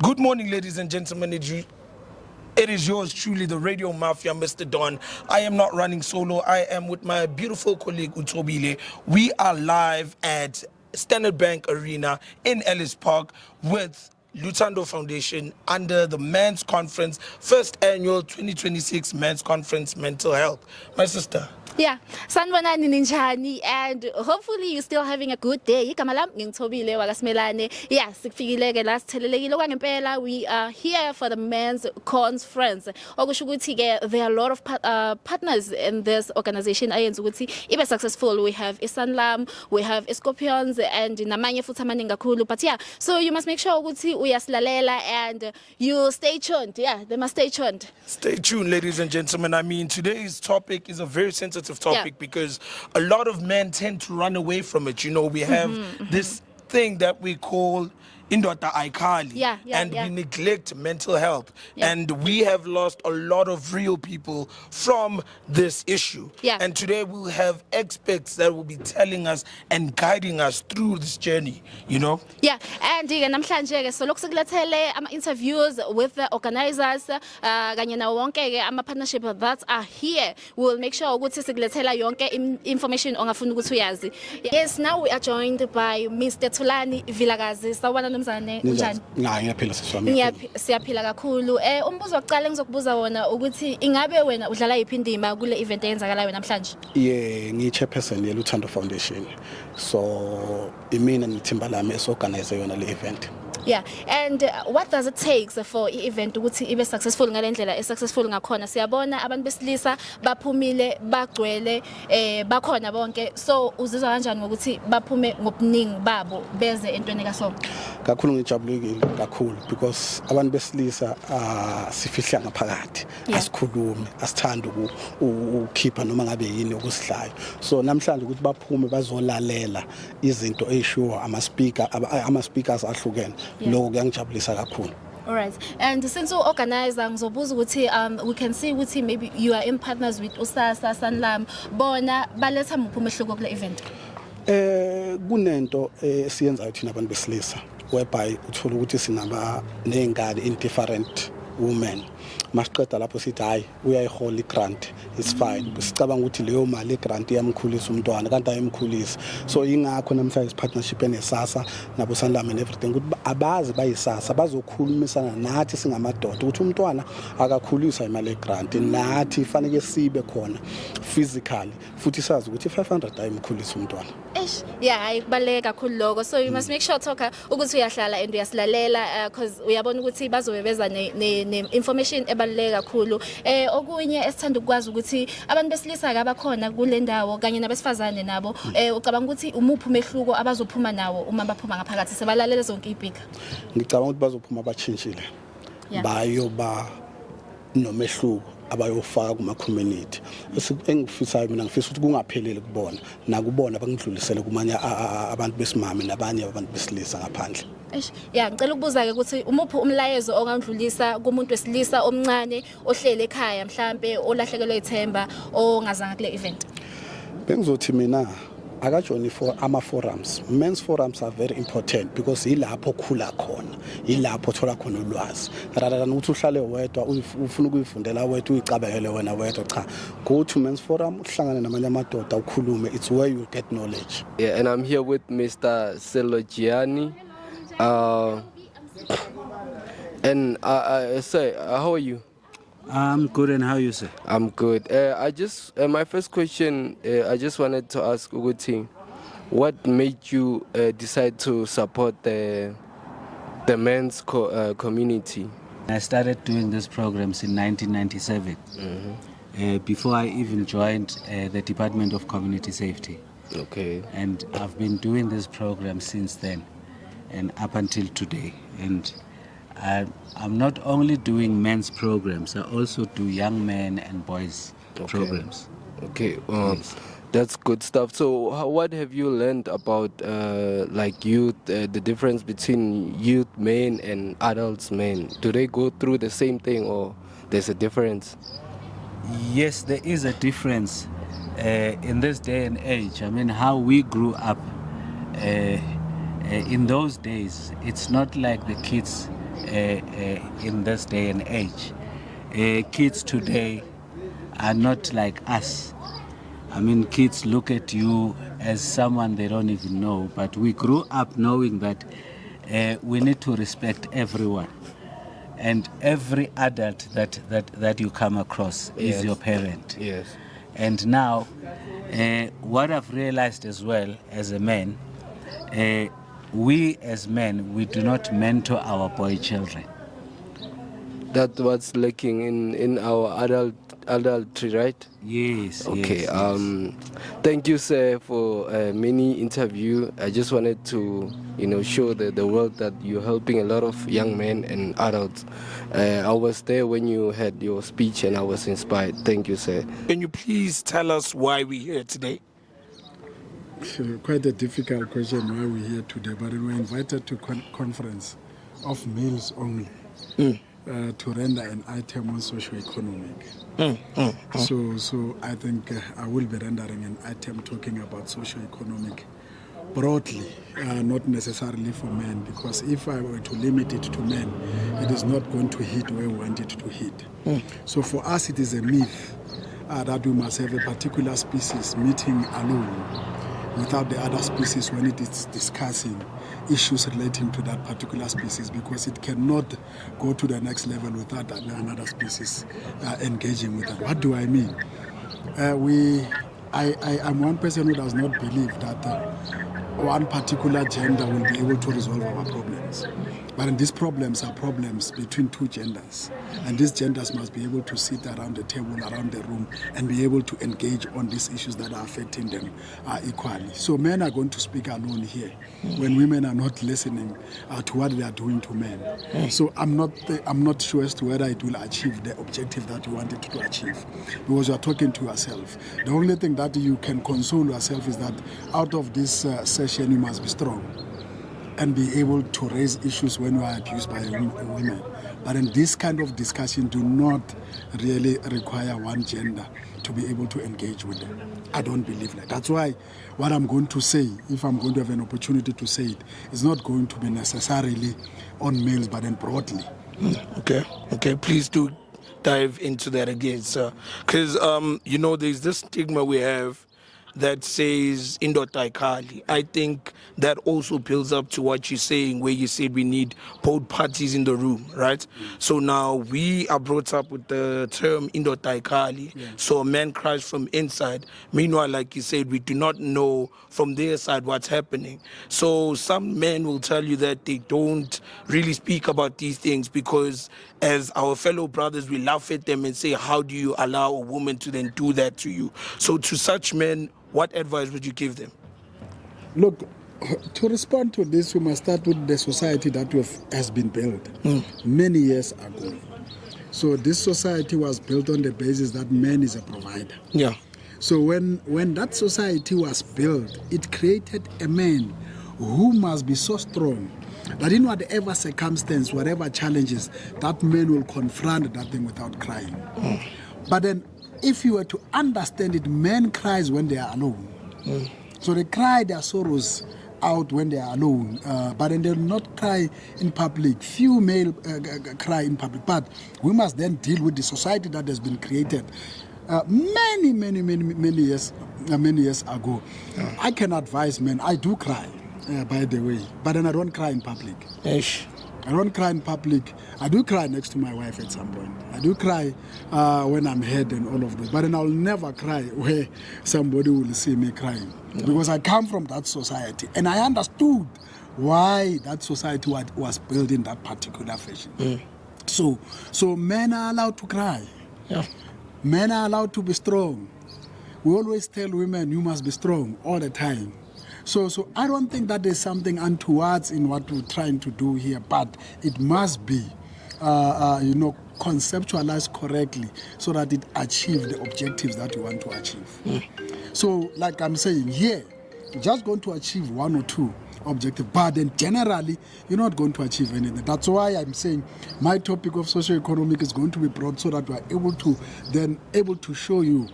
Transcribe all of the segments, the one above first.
Good morning, ladies and gentlemen. It is yours truly, the Radio Mafia, Mr. Don. I am not running solo. I am with my beautiful colleague, Utobile. We are live at Standard Bank Arena in Ellis Park with Luthando Foundation under the Men's Conference, first annual 2026 Men's Conference Mental Health. My sister. Yeah, sanibonani ninjani, and hopefully you're still having a good day. Igama lami ngingithobile wakaSimelane. Yeah, sikufikile ke la sithelelekile kwangempela. We are here for the Men's Conference. Okusho ukuthi ke there are a lot of partners in this organization ayenza ukuthi ibe successful. We have iSanlam, we have iScorpions and namanye futhi amaningi kakhulu. But yeah, so you must make sure ukuthi uyasilalela and you stay tuned. Yeah, they must stay tuned. Stay tuned, ladies and gentlemen. I mean, today's topic is a very sensitive topic because a lot of men tend to run away from it. You know, we have this thing that we call indota aikali, and we neglect mental health, and we have lost a lot of real people from this issue. And today we'll have experts that will be telling us and guiding us through this journey, you know. And namhlanje ke so lokusekulethele ama interviews with the organizers kanye nawo wonke ke ama partnership that are here. We'll make sure ukuthi sikulethela yonke information ongafuna ukuthi uyazi. Yes, now we are joined by Mr. Thulani Vilakazi. Sawubona mzane, unjani? Ngiyaphila siswami. Siyaphila kakhulu. Umbuzo wokuqala engizokubuza wona ukuthi ingabe wena udlala yiphi indima kule event eyenzakalayo namhlanje? Ngiyi-chairperson ye-Luthando Foundation. So imina nithimba lami esorganize yona le event. And what does it take for i-event ukuthi ibe successful ngalendlela successful ngakhona? Siyabona abantu besilisa baphumile bagcwele bakhona bonke. So uzizwa kanjani ngokuthi baphume ngobuningi babo beze entweni kaSomo? Kakhulu ngijabulekile kakhulu because abantu besilisa sifihla ngaphakathi, asikhulumi, asithanda ukukhipha noma ngabe yini okusihlayo. So namhlanje ukuthi baphume bazolalela izinto ezishiwo ama-speakers ahlukene. Lokho kuyangijabulisa kakhulu. All right. And since you organizer ngizobuza ukuthi we can see ukuthi maybe you are in partners with uSasa Sanlam, bona baletha muphi umehluko kule event? Kunento siyenzayo thina abantu besilisa whereby uthola ukuthi sinaba nengane in different women. Masiqeda lapho sithi hayi uyayihola igrant, it's fine. Sicabanga ukuthi leyo mali igrant iyamkhulisa umntwana kanti ayimkhulisi. So ingakho namhlanje partnership enesasa nabo Sanlam and everything ukuthi abazi bayisasa bazokhulumisana nathi singamadoda ukuthi umntwana akakhuliswa imali egrant, nathi fanele sibe khona physically futhi sazi ukuthi 500 ayimkhulisa umntwana. Ayikubaleka kakhulu lokho. So you must make sure thoka ukuthi uyahlala and uyasilalela because uyabona ukuthi bazobeza ne information ebaleka kakhulu. Okunye esithanda ukwazi ukuthi abantu besilisa abakhona kule ndawo kanye nabesifazane nabo ucabanga ukuthi umuphi umehluko abazophuma nawo uma baphuma ngaphakathi sebalalele zonke iphika? Ngicabanga ukuthi bazophuma batshintshile. Bayoba nomehluko abayofaka kuma community. Engifisayo mina ngifisa ukuthi kungaphelele kubona nakubona abangidlulisele kumanye abantu besimame nabanye abantu besilisa ngaphandle. Ngicela ukubuza ke ukuthi umuphi umlayezo ongandlulisa kumuntu wesilisa omncane ohlele ekhaya mhlambe olahlekelwe ithemba ongazanga kule event? Bengizothi mina akajoin for ama-forums. Men's forums are very important because yilapho khula khona, yilapho thola khona ulwazi. Rather than ukuthi uhlale wedwa ufuna ukuyifundela wedwa uyicabekele wena wedwa, cha. Go to men's forum, uhlangane namanye amadoda ukhulume. It's where you get knowledge. And I'm here with Mr. Selogiani. And sir, how are you? I'm good, and how are you, sir? I'm good. My first question, I just wanted to ask Uguti, what made you decide to support the men's community? I started doing these programs in 1997, before I even joined the Department of Community Safety. Okay. And I've been doing this program since then and up until today. And I'm not only doing men's programs, I also do young men and boys programs. Okay, that's good stuff. So what have you learned about like youth, the difference between youth men and adults men? Do they go through the same thing or there's a difference? Yes, there is a difference in this day and age. I mean, how we grew up in those days, it's not like the kids in this day and age. Kids today are not like us. I mean, kids look at you as someone they don't even know, but we grew up knowing that we need to respect everyone. And every adult that you come across is Yes. your parent. Yes. And now, what I've realized as well as a man, we as men, we do not mentor our boy children. That's what's lacking in our adultry, right? Yes. Okay. Yes. Thank you, sir, for a mini interview. I just wanted to, show the world that you're helping a lot of young men and adults. I was there when you had your speech, and I was inspired. Thank you, sir. Can you please tell us why we're here today? Quite a difficult question why we're here today, but we were invited to conference of males only to render an item on socio-economic. So I think I will be rendering an item talking about socio-economic broadly, not necessarily for men, because if I were to limit it to men, it is not going to hit where we want it to hit. So for us, it is a myth that we must have a particular species meeting alone without the other species when it is discussing issues relating to that particular species, because it cannot go to the next level without another species engaging with it. What do I mean? I'm one person who does not believe that one particular gender will be able to resolve our problems. But these problems are problems between two genders. And these genders must be able to sit around the table, around the room, and be able to engage on these issues that are affecting them equally. So men are going to speak alone here when women are not listening to what they are doing to men. So I'm not sure as to whether it will achieve the objective that you wanted to achieve, because you are talking to yourself. The only thing that you can console yourself is that out of this session you must be strong and be able to raise issues when you are abused by women. But in this kind of discussion do not really require one gender to be able to engage with them. I don't believe that. That's why what I'm going to say, if I'm going to have an opportunity to say it, is not going to be necessarily on males, but then broadly. Okay, please do dive into that again, sir. Because, there's this stigma we have that says indoda ayikhali. I think that also builds up to what you're saying, where you said we need both parties in the room, right? So now we are brought up with the term indoda ayikhali. So a man cries from inside. Meanwhile, like you said, we do not know from their side what's happening. So some men will tell you that they don't really speak about these things because as our fellow brothers, we laugh at them and say, how do you allow a woman to then do that to you? So to such men, what advice would you give them? Look, to respond to this, we must start with the society that has been built many years ago. So this society was built on the basis that man is a provider. Yeah. So when that society was built, it created a man who must be so strong that in whatever circumstance, whatever challenges, that man will confront that thing without crying. But then if you were to understand it, men cries when they are alone. So they cry their sorrows out when they are alone, but then they will not cry in public. Few male cry in public, but we must then deal with the society that has been created many years ago. I can advise men. I do cry, by the way, but then I don't cry in public. I don't cry in public. I do cry next to my wife at some point. I do cry when I'm hurt and all of that. But then I'll never cry where somebody will see me crying. Because I come from that society. And I understood why that society was built in that particular fashion. So men are allowed to cry. Yeah. Men are allowed to be strong. We always tell women, you must be strong all the time. So I don't think that there's something untoward in what we're trying to do here, but it must be, conceptualized correctly so that it achieves the objectives that you want to achieve. So, like I'm saying here, you're just going to achieve one or two objectives, but then generally, you're not going to achieve anything. That's why I'm saying my topic of socio-economic is going to be broad so that we're able to show you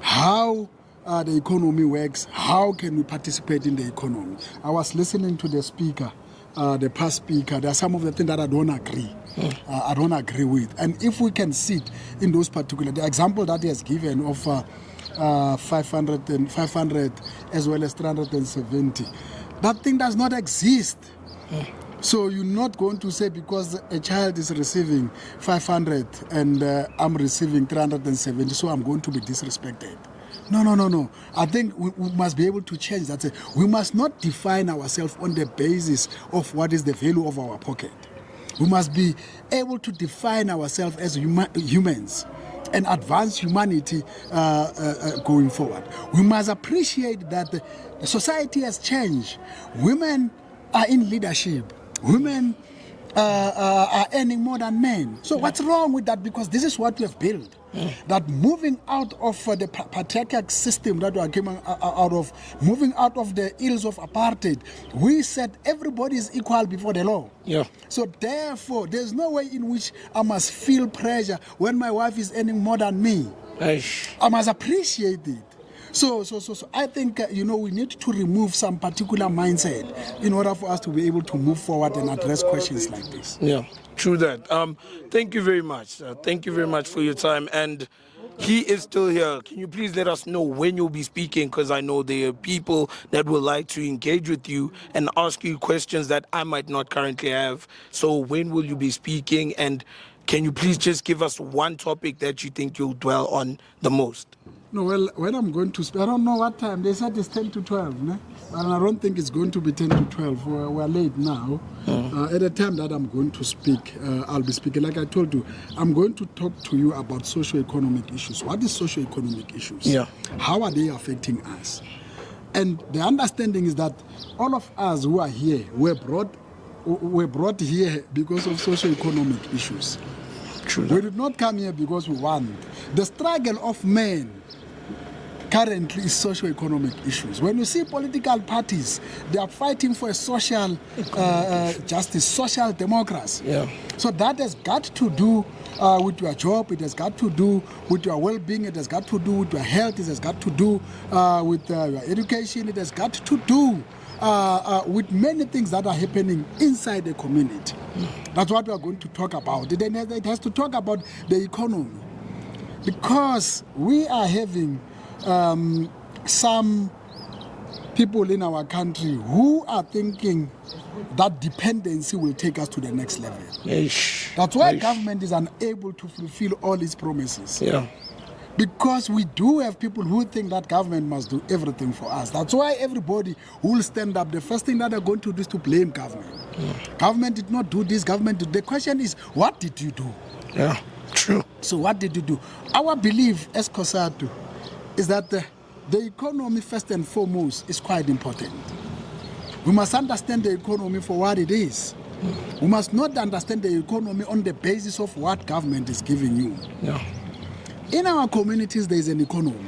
how the economy works, how can we participate in the economy. I was listening to the speaker the past speaker, there are some of the things that I don't agree. I don't agree with. And if we can sit in those particular, the example that he has given of 500 as well as 370, that thing does not exist. So you're not going to say because a child is receiving 500 and I'm receiving 370, so I'm going to be disrespected. No. I think we must be able to change that. We must not define ourselves on the basis of what is the value of our pocket. We must be able to define ourselves as humans and advance humanity going forward. We must appreciate that the society has changed. Women are in leadership. Women are earning more than men. So what's wrong with that? Because this is what we have built. That moving out of the patriarchal system that we are coming out of, moving out of the ills of apartheid, we said everybody is equal before the law. Yeah. So therefore, there's no way in which I must feel pressure when my wife is earning more than me. Aish. I must appreciate it. So I think, we need to remove some particular mindset in order for us to be able to move forward and address questions like this. Yeah, true that. Thank you very much. Thank you very much for your time. And he is still here. Can you please let us know when you'll be speaking? Because I know there are people that would like to engage with you and ask you questions that I might not currently have. So when will you be speaking? And can you please just give us one topic that you think you'll dwell on the most? No, well, when I'm going to speak, I don't know what time. They said it's 10 to 12, né? And I don't think it's going to be 10 to 12. We're late now. At the time that I'm going to speak, I'll be speaking. Like I told you, I'm going to talk to you about socio-economic issues. What is socio-economic issues? Yeah. How are they affecting us? And the understanding is that all of us who are here were brought here because of socio-economic issues. True. We did not come here because we want. The struggle of men currently is socio-economic issues. When you see political parties, they are fighting for a social justice, social democracy. Yeah. So that has got to do with your job, it has got to do with your well-being, it has got to do with your health, it has got to do with your education, it has got to do with many things that are happening inside the community. That's what we are going to talk about. Then it has to talk about the economy. Because we are having some people in our country who are thinking that dependency will take us to the next level. Aish. That's why government is unable to fulfill all its promises. Yeah. Because we do have people who think that government must do everything for us. That's why everybody will stand up. The first thing that they're going to do is to blame government. Government did not do this, government did. The question is, what did you do? Yeah, true. So what did you do? Our belief as COSATU is that the economy, first and foremost, is quite important. We must understand the economy for what it is. We must not understand the economy on the basis of what government is giving you. Yeah. In our communities, there is an economy.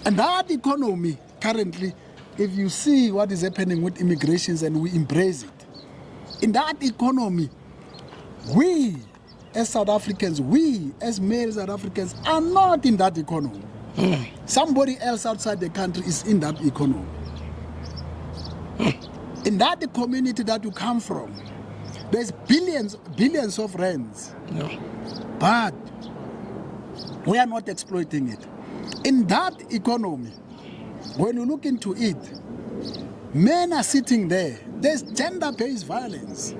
And that economy, currently, if you see what is happening with immigrations and we embrace it, in that economy, we as South Africans, we as male South Africans are not in that economy. Somebody else outside the country is in that economy. In that community that you come from, there's billions of rands. Yeah. But we are not exploiting it. In that economy, when you look into it, men are sitting there. There's gender-based violence.